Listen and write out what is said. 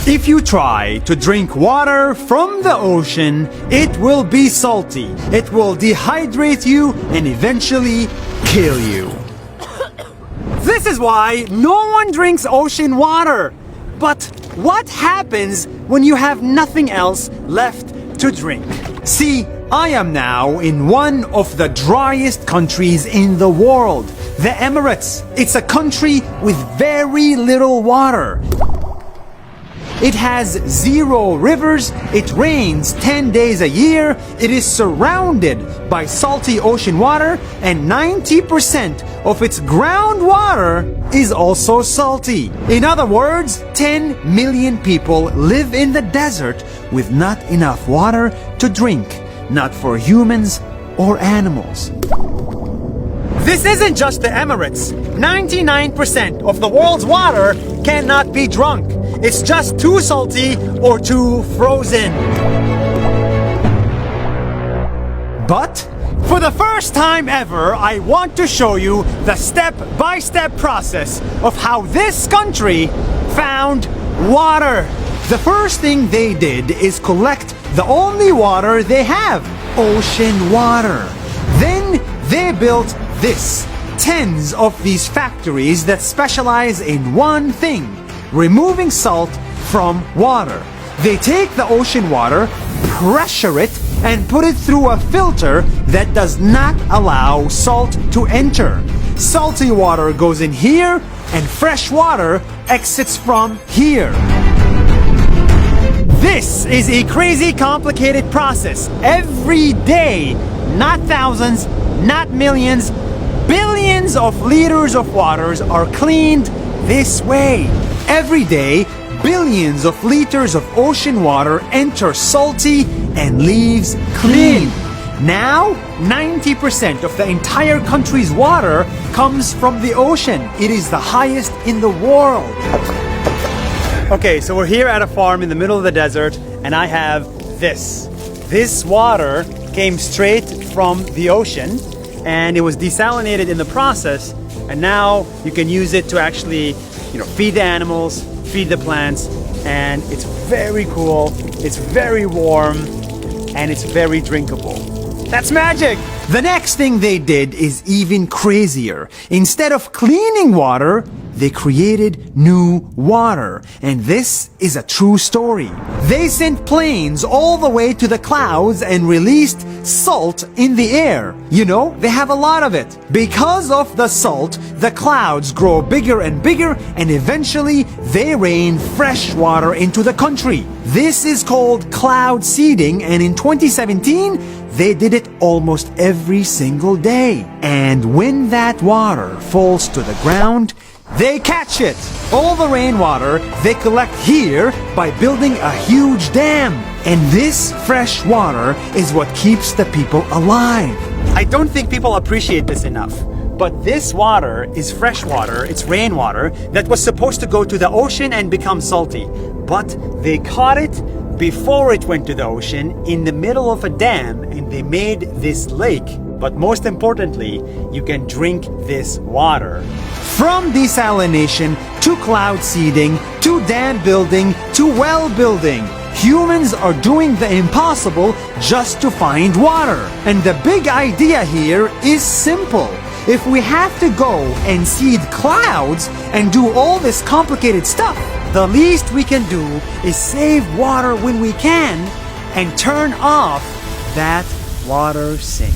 If you try to drink water from the ocean, it will be salty. It will dehydrate you and eventually kill you. This is why no one drinks ocean water. But what happens when you have nothing else left to drink? See, I am now in one of the driest countries in the world, the Emirates. It's a country with very little water. It has 0 rivers, it rains 10 days a year, it is surrounded by salty ocean water, and 90% of its groundwater is also salty. In other words, 10 million people live in the desert with not enough water to drink, not for humans or animals. This isn't just the Emirates. 99% of the world's water cannot be drunk. It's just too salty or too frozen. But for the first time ever, I want to show you the step-by-step process of how this country found water. The first thing they did is collect the only water they have, ocean water. Then they built this. Tens of these factories that specialize in one thing, removing salt from water. They take the ocean water, pressure it, and put it through a filter that does not allow salt to enter. Salty water goes in here, and fresh water exits from here. This is a crazy complicated process. Every day, not thousands, not millions, billions of liters of waters are cleaned this way. Every day, billions of liters of ocean water enter salty and leaves clean. Now, 90% of the entire country's water comes from the ocean. It is the highest in the world. Okay, so we're here at a farm in the middle of the desert, and I have this. This water came straight from the ocean, and it was desalinated in the process, and now you can use it to actually, feed the animals, feed the plants, and it's very cool, it's very warm, and it's very drinkable. That's magic! The next thing they did is even crazier. Instead of cleaning water, they created new water. And this is a true story. They sent planes all the way to the clouds and released salt in the air. They have a lot of it. Because of the salt, the clouds grow bigger and bigger, and eventually they rain fresh water into the country. This is called cloud seeding, and in 2017, they did it almost every single day. And when that water falls to the ground, they catch it. All the rainwater they collect here by building a huge dam. And this fresh water is what keeps the people alive. I don't think people appreciate this enough. But this water is fresh water, it's rainwater, that was supposed to go to the ocean and become salty. But they caught it before it went to the ocean in the middle of a dam, and they made this lake. But most importantly, you can drink this water. From desalination to cloud seeding to dam building to well building, humans are doing the impossible just to find water. And the big idea here is simple. If we have to go and seed clouds and do all this complicated stuff, the least we can do is save water when we can and turn off that water sink.